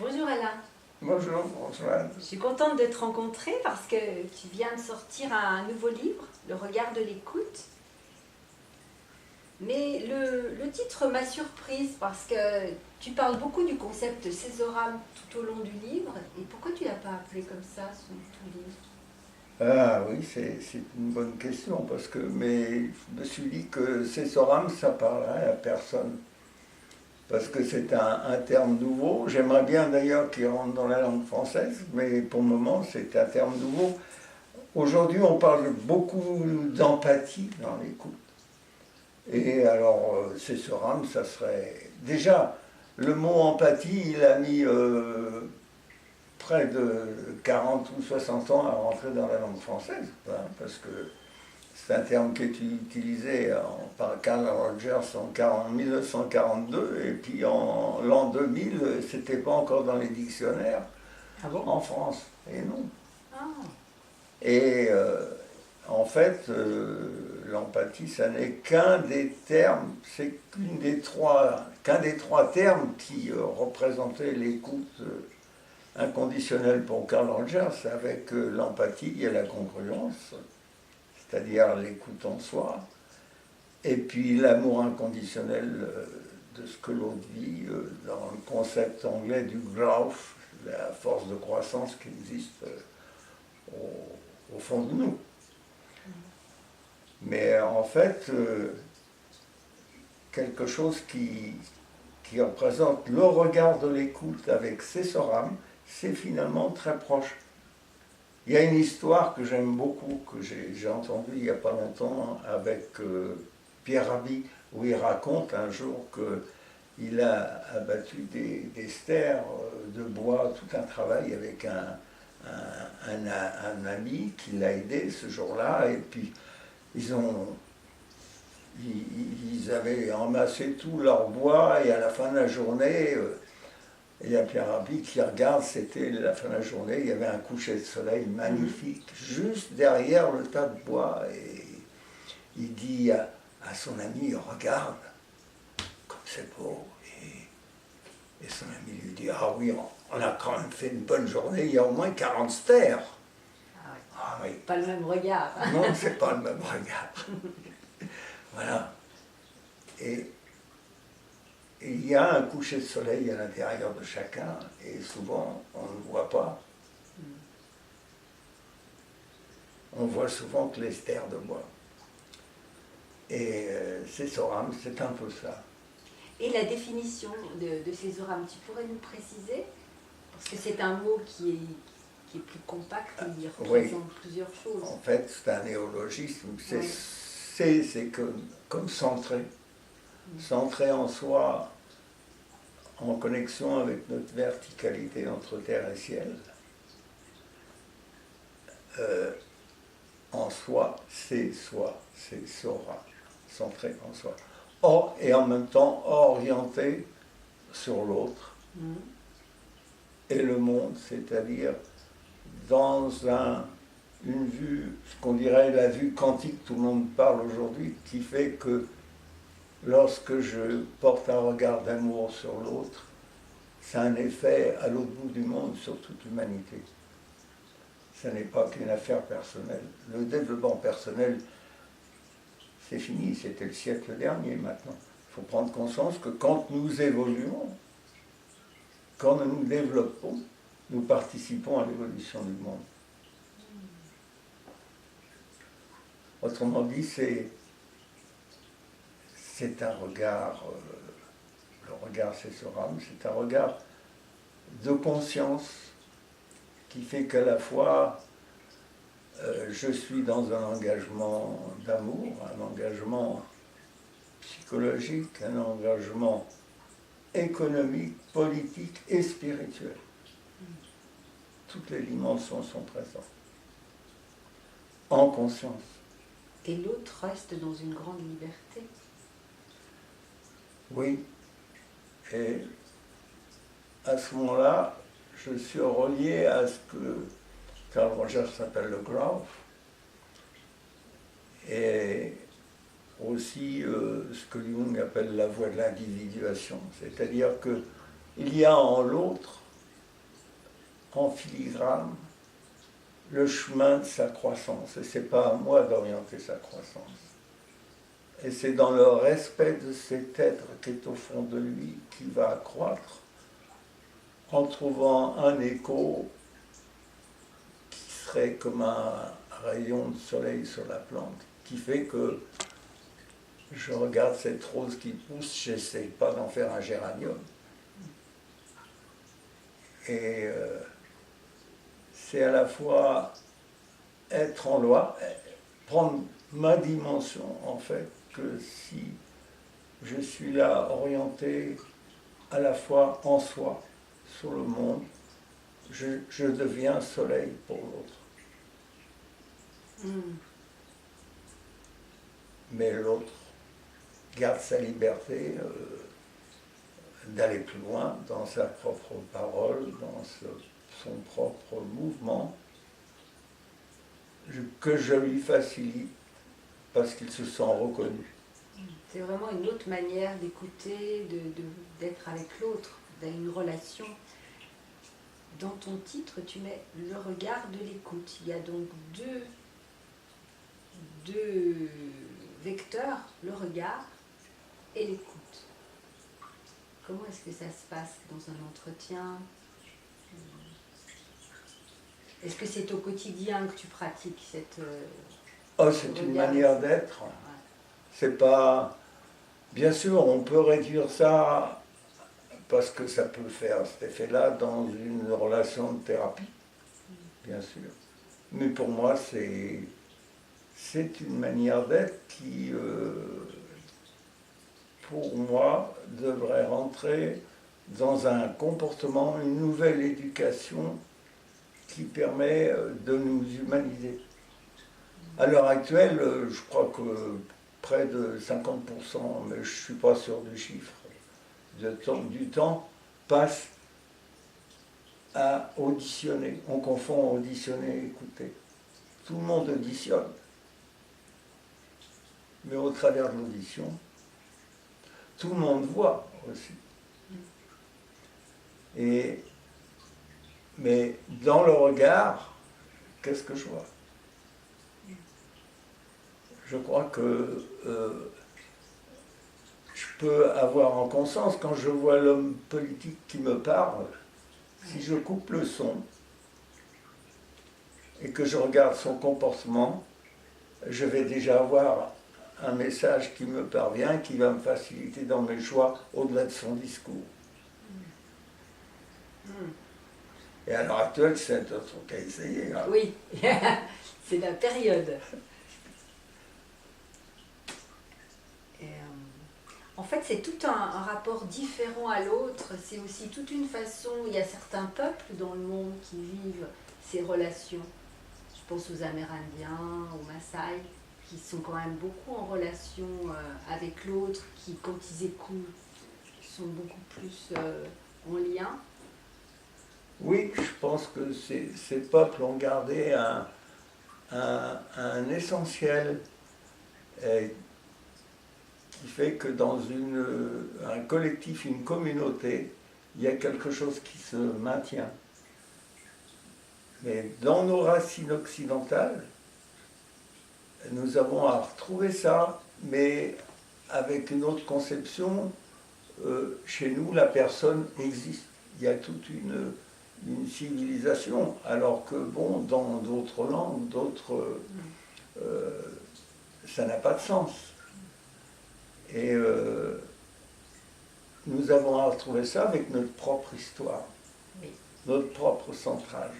Bonjour Alain. Bonjour Françoise. Je suis contente de te rencontrer parce que tu viens de sortir un nouveau livre, Le regard de l'écoute. Mais le titre m'a surprise parce que tu parles beaucoup du concept Césorame tout au long du livre. Et pourquoi tu l'as pas appelé comme ça, ton livre? Ah oui, c'est une bonne question mais je me suis dit que Césorame, ça parlerait à personne. Parce que c'est un terme nouveau. J'aimerais bien d'ailleurs qu'il rentre dans la langue française, mais pour le moment, c'est un terme nouveau. Aujourd'hui, on parle beaucoup d'empathie dans l'écoute. Et alors, Césorame, ça serait. Déjà, le mot empathie, il a mis près de 40 ou 60 ans à rentrer dans la langue française, hein, parce que c'est un terme qui est utilisé par Carl Rogers en 1942, et puis en l'an 2000, c'était pas encore dans les dictionnaires Ah bon? en France, et non. Ah, Et en fait, l'empathie, ça n'est qu'un des termes, c'est qu'un des trois termes qui représentaient l'écoute inconditionnelle pour Carl Rogers. Avec l'empathie, il y a la congruence, c'est-à-dire l'écoute en soi, et puis l'amour inconditionnel de ce que l'autre vit, dans le concept anglais du growth, la force de croissance qui existe au fond de nous. Mais en fait, quelque chose qui représente le regard de l'écoute avec Césorame, c'est finalement très proche. Il y a une histoire que j'aime beaucoup, que j'ai entendue il n'y a pas longtemps avec Pierre Rabhi, où il raconte un jour qu'il a abattu des stères de bois, tout un travail avec un ami qui l'a aidé ce jour-là, et puis ils avaient amassé tout leur bois, et à la fin de la journée, il y a Pierre Rabhi qui regarde, c'était la fin de la journée, il y avait un coucher de soleil magnifique, juste derrière le tas de bois, et il dit à son ami, regarde, comme c'est beau, et son ami lui dit, ah oui, on a quand même fait une bonne journée, il y a au moins 40 stères. ah ouais. Ah oui. Pas le même regard. Non, c'est pas le même regard. Voilà. Et il y a un coucher de soleil à l'intérieur de chacun, et souvent on ne le voit pas. On voit souvent que les stères de bois. Et Césorame, c'est un peu ça. Et la définition de Césorame, tu pourrais nous préciser? Parce que c'est un mot qui est plus compact, il représente plusieurs choses. En fait, c'est un néologisme. Oui. C'est comme centré. Centré en soi, en connexion avec notre verticalité entre terre et ciel. En soi, c'est sora, centré en soi. Or, et en même temps orienté sur l'autre et le monde, c'est-à-dire dans une vue, ce qu'on dirait la vue quantique, tout le monde parle aujourd'hui, qui fait que lorsque je porte un regard d'amour sur l'autre, ça a un effet à l'autre bout du monde sur toute l'humanité. Ce n'est pas qu'une affaire personnelle. Le développement personnel, c'est fini, c'était le siècle dernier maintenant. Il faut prendre conscience que quand nous évoluons, quand nous nous développons, nous participons à l'évolution du monde. Autrement dit, c'est un regard, le regard Césorame, c'est un regard de conscience qui fait qu'à la fois je suis dans un engagement d'amour, un engagement psychologique, un engagement économique, politique et spirituel. Toutes les dimensions sont présentes, en conscience. Et l'autre reste dans une grande liberté. Oui, et à ce moment-là, je suis relié à ce que Carl Rogers s'appelle le growth, et aussi ce que Jung appelle la voie de l'individuation, c'est-à-dire qu'il y a en l'autre en filigrane le chemin de sa croissance. Et ce n'est pas à moi d'orienter sa croissance. Et c'est dans le respect de cet être qui est au fond de lui qu'il va accroître en trouvant un écho qui serait comme un rayon de soleil sur la plante, qui fait que je regarde cette rose qui pousse, je n'essaie pas d'en faire un géranium. Et c'est à la fois être en loi, prendre ma dimension en fait, que si je suis là orienté à la fois en soi, sur le monde, je deviens soleil pour l'autre. Mais l'autre garde sa liberté d'aller plus loin dans sa propre parole, dans son propre mouvement, que je lui facilite parce qu'il se sent reconnu. C'est vraiment une autre manière d'écouter, d'être avec l'autre, d'une relation. Dans ton titre, tu mets le regard de l'écoute. Il y a donc deux vecteurs, le regard et l'écoute. Comment est-ce que ça se passe dans un entretien? Est-ce que c'est au quotidien que tu pratiques cette... c'est une manière d'être. Ouais. C'est pas... Bien sûr, on peut réduire ça parce que ça peut faire cet effet-là dans une relation de thérapie, bien sûr. Mais pour moi, c'est une manière d'être qui, pour moi, devrait rentrer dans un comportement, une nouvelle éducation qui permet de nous humaniser. À l'heure actuelle, je crois que près de 50%, mais je ne suis pas sûr du chiffre, du temps passe à auditionner. On confond auditionner et écouter. Tout le monde auditionne. Mais au travers de l'audition, tout le monde voit aussi. Mais dans le regard, qu'est-ce que je vois? Je crois que je peux avoir en conscience, quand je vois l'homme politique qui me parle, si je coupe le son et que je regarde son comportement, je vais déjà avoir un message qui me parvient, qui va me faciliter dans mes choix au-delà de son discours. Et à l'heure actuelle, c'est un truc à essayer. Hein. Oui, c'est la période. En fait, c'est tout un rapport différent à l'autre. C'est aussi toute une façon. Il y a certains peuples dans le monde qui vivent ces relations. Je pense aux Amérindiens, aux Maasai, qui sont quand même beaucoup en relation avec l'autre, qui, quand ils écoutent, sont beaucoup plus en lien. Oui, je pense que ces peuples ont gardé un essentiel qui fait que dans un collectif, une communauté, il y a quelque chose qui se maintient. Mais dans nos racines occidentales, nous avons à retrouver ça, mais avec une autre conception. Chez nous, la personne existe. Il y a toute une civilisation, alors que, bon, dans d'autres langues, ça n'a pas de sens. Et nous avons à retrouver ça avec notre propre histoire, oui. Notre propre centrage.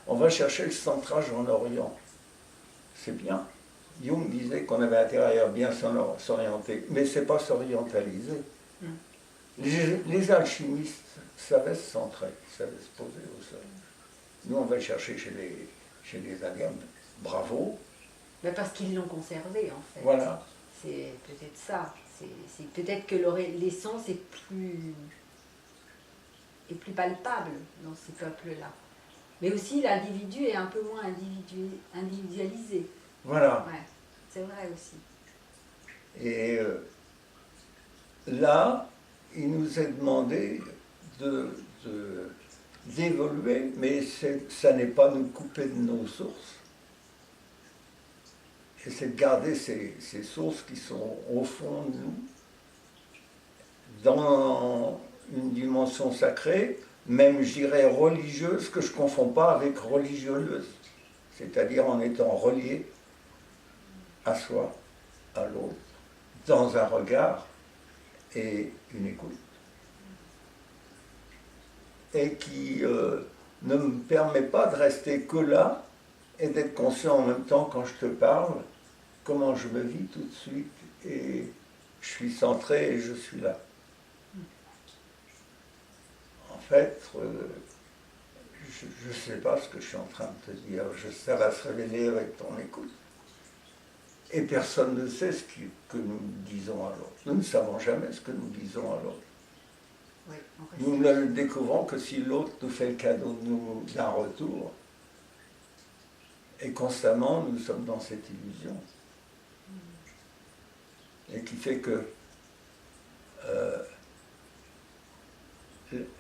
On va chercher le centrage en Orient. C'est bien. Jung disait qu'on avait intérêt à bien s'orienter, mais ce n'est pas s'orientaliser. Les alchimistes savaient se centrer, savaient se poser au sol. Nous, on va le chercher chez les Indiens. Bravo. Mais parce qu'ils l'ont conservé, en fait. Voilà. C'est peut-être ça. C'est peut-être que l'essence est plus palpable dans ces peuples-là. Mais aussi, l'individu est un peu moins individualisé. Voilà. Ouais, c'est vrai aussi. Et là, il nous est demandé de d'évoluer, mais ça n'est pas nous couper de nos sources. Et c'est de garder ces sources qui sont au fond de nous, dans une dimension sacrée, même je dirais religieuse, que je ne confonds pas avec religieuse, c'est-à-dire en étant relié à soi, à l'autre, dans un regard et une écoute. Et qui ne me permet pas de rester que là et d'être conscient en même temps quand je te parle, comment je me vis tout de suite et je suis centré et je suis là. En fait, je ne sais pas ce que je suis en train de te dire, ça va se révéler avec ton écoute. Et personne ne sait ce que nous disons à l'autre. Nous ne savons jamais ce que nous disons à l'autre. Oui, nous ne le découvrons que si l'autre nous fait le cadeau d'un retour. Et constamment, nous sommes dans cette illusion. Et qui fait que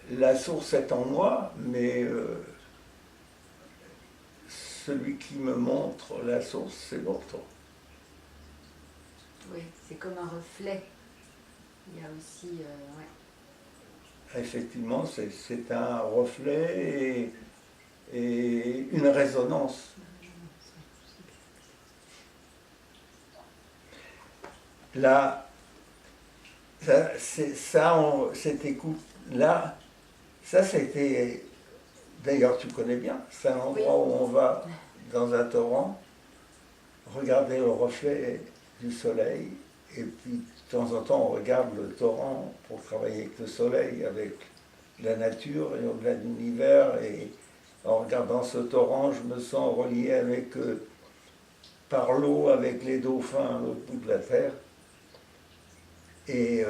la source est en moi, mais celui qui me montre la source, c'est l'autre. Oui, c'est comme un reflet. Il y a aussi... ouais. Effectivement, c'est un reflet et une résonance. Là, cette écoute-là, ça c'était, d'ailleurs tu connais bien, c'est un endroit où on va dans un torrent, regarder le reflet du soleil, et puis de temps en temps on regarde le torrent pour travailler avec le soleil, avec la nature et au-delà de l'univers, et en regardant ce torrent, je me sens relié avec, par l'eau, avec les dauphins à l'autre bout de la terre. Et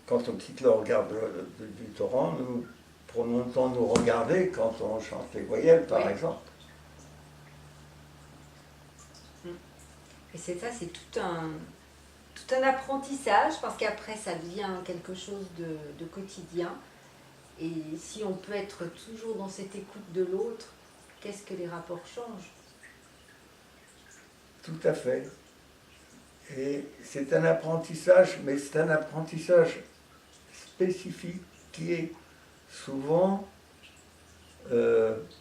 quand on quitte le regard du torrent, nous prenons le temps de nous regarder quand on chante les voyelles, par exemple. Et c'est ça, c'est tout un apprentissage, parce qu'après ça devient quelque chose de quotidien. Et si on peut être toujours dans cette écoute de l'autre, qu'est-ce que les rapports changent? Tout à fait. Et c'est un apprentissage, mais c'est un apprentissage spécifique qui est souvent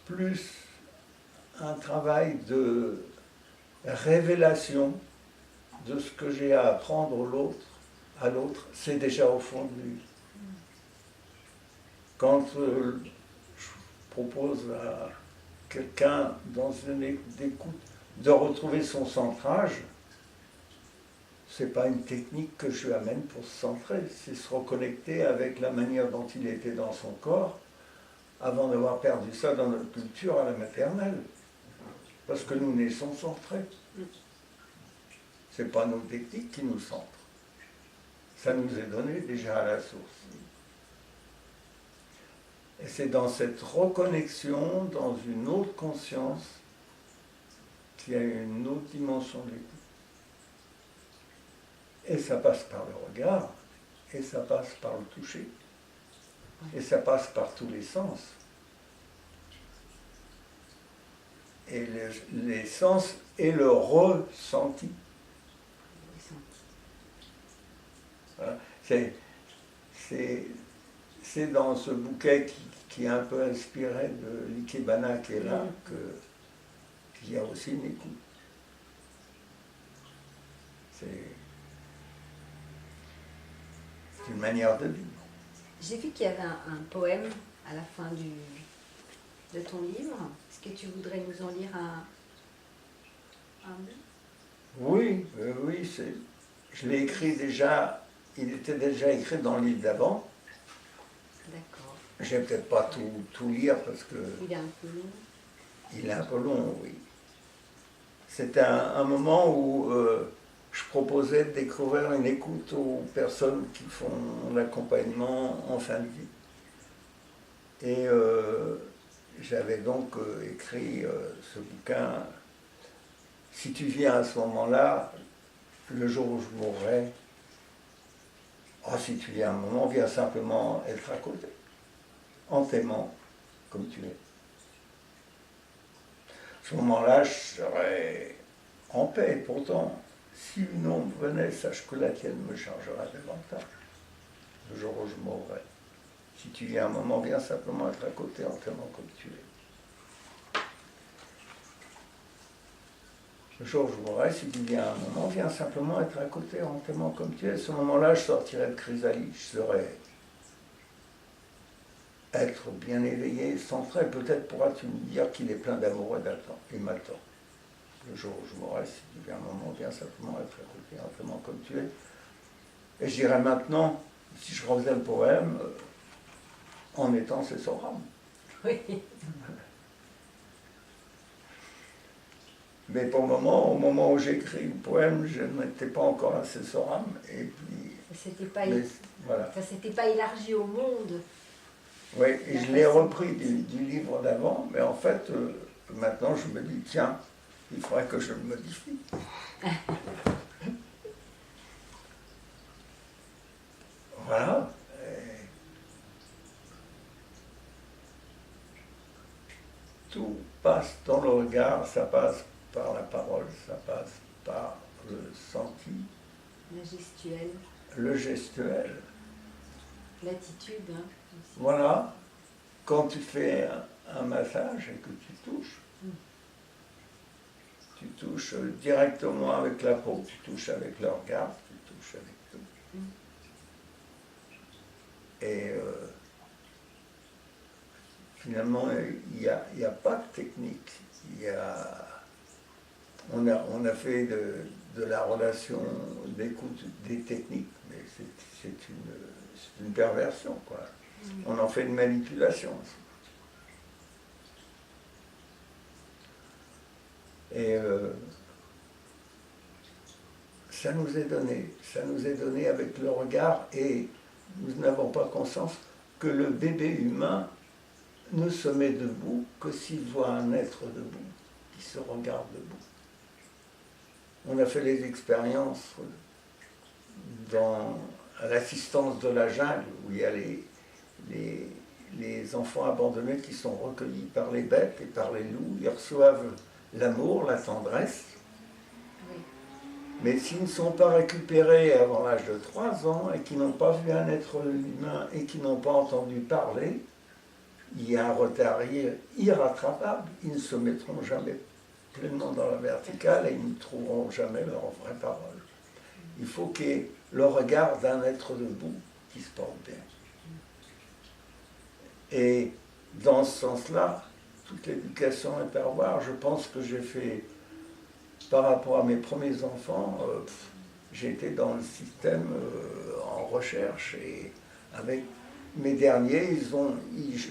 plus un travail de révélation de ce que j'ai à apprendre à l'autre, c'est déjà au fond de lui. Quand je propose à quelqu'un dans une écoute de retrouver son centrage, c'est pas une technique que je lui amène pour se centrer, c'est se reconnecter avec la manière dont il était dans son corps avant d'avoir perdu ça dans notre culture à la maternelle. Parce que nous naissons centrés. C'est pas nos techniques qui nous centrent. Ça nous est donné déjà à la source. Et c'est dans cette reconnexion, dans une autre conscience, qu'il y a une autre dimension de l'écoute. Et ça passe par le regard, et ça passe par le toucher, et ça passe par tous les sens. Et les sens et le ressenti. Voilà. C'est dans ce bouquet qui est un peu inspiré de l'Ikebana qui est là, qu'il y a aussi une écoute. C'est une manière de vivre. J'ai vu qu'il y avait un poème à la fin de ton livre. Est-ce que tu voudrais nous en lire un bout? Oui, je l'ai écrit déjà, il était déjà écrit dans le livre d'avant. D'accord. Je vais peut-être pas tout lire parce que... Il est un peu long. Il est un peu long, oui. C'était un moment où je proposais de découvrir une écoute aux personnes qui font l'accompagnement en fin de vie. Et j'avais donc écrit ce bouquin. Si tu viens à ce moment-là, le jour où je mourrai, si tu viens à un moment, viens simplement être à côté. en t'aimant comme tu es. À ce moment-là, je serais en paix. Pourtant, si une ombre venait, sache que la tienne me chargera davantage. Le jour où je mourrai. Si tu viens un moment, viens simplement être à côté en t'aimant comme tu es. Le jour où je mourrai, si tu viens un moment, viens simplement être à côté en t'aimant comme tu es. À ce moment-là, je sortirai de chrysalide, je serai être bien éveillé, centré. Peut-être pourras-tu me dire qu'il est plein d'amour et m'attend. Le jour où je mourrai, si tu viens un moment, viens simplement être à côté en t'aimant comme tu es. Et je dirais maintenant, si je refaisais le poème, en étant ses sorames. Oui. Mais pour le moment, au moment où j'écris le poème, je n'étais pas encore à ses sorames. Et puis. C'était pas, voilà. Ça s'était pas élargi au monde. Oui, et je l'ai repris du livre d'avant, mais en fait, maintenant je me dis, tiens, il faudrait que je le modifie. Voilà. Tout passe dans le regard, ça passe par la parole, ça passe par le senti. La gestuelle. Le gestuel. L'attitude. Hein, voilà. Quand tu fais un massage et que tu touches directement avec la peau, tu touches avec le regard, tu touches avec tout. Et finalement, il n'y a pas de technique. On a fait de la relation d'écoute des techniques, mais c'est une perversion, quoi. On en fait une manipulation. Et ça nous est donné avec le regard, et nous n'avons pas conscience que le bébé humain ne se met debout que s'il voit un être debout, qui se regarde debout. On a fait les expériences dans l'assistance de la jungle, où il y a les enfants abandonnés qui sont recueillis par les bêtes et par les loups. Ils reçoivent l'amour, la tendresse. Oui. Mais s'ils ne sont pas récupérés avant l'âge de 3 ans et qui n'ont pas vu un être humain et qui n'ont pas entendu parler, il y a un retard irrattrapable. Ils ne se mettront jamais pleinement dans la verticale et ils ne trouveront jamais leur vraie parole. Il faut qu'il y ait le regard d'un être debout qui se porte bien. Et dans ce sens-là, toute l'éducation est à revoir. Je pense que j'ai fait, par rapport à mes premiers enfants, j'ai été dans le système en recherche, et avec mes derniers,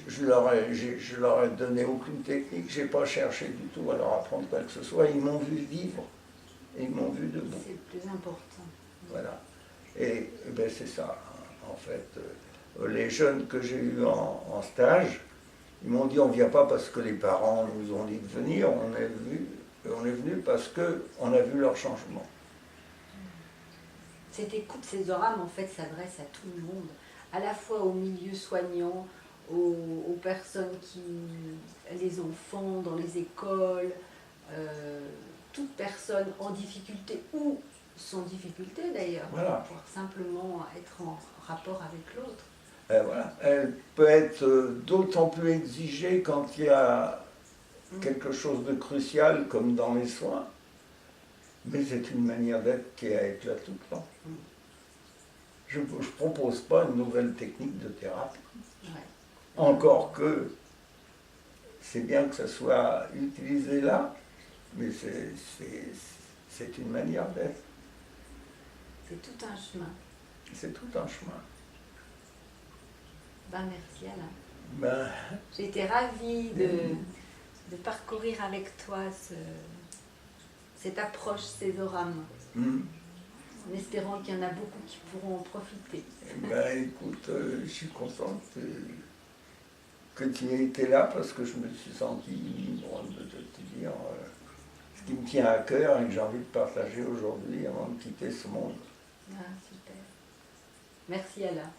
je leur ai donné aucune technique, je n'ai pas cherché du tout à leur apprendre quoi que ce soit. Ils m'ont vu vivre et ils m'ont vu debout. C'est le plus important. Voilà. Et ben c'est ça, en fait. Les jeunes que j'ai eus en stage, ils m'ont dit on ne vient pas parce que les parents nous ont dit de venir, on est venu parce qu'on a vu leur changement. Cette écoute, ces orames, en fait, s'adresse à tout le monde, à la fois aux milieux soignants, aux personnes les enfants dans les écoles, toute personne en difficulté ou sans difficulté d'ailleurs, voilà. Pour simplement être en rapport avec l'autre. Voilà. Elle peut être d'autant plus exigée quand il y a quelque chose de crucial comme dans les soins, mais c'est une manière d'être qui est à éclat tout le temps. Je ne propose pas une nouvelle technique de thérapie. Ouais. Encore que c'est bien que ça soit utilisé là, mais c'est une manière d'être. C'est tout un chemin. C'est tout un chemin. Ben, merci Alain. J'ai été ravie de parcourir avec toi cette approche césoramme. En espérant qu'il y en a beaucoup qui pourront en profiter. Écoute, je suis contente que tu aies été là, parce que je me suis senti libre de te dire ce qui me tient à cœur et que j'ai envie de partager aujourd'hui avant de quitter ce monde. Ah, super. Merci Alain.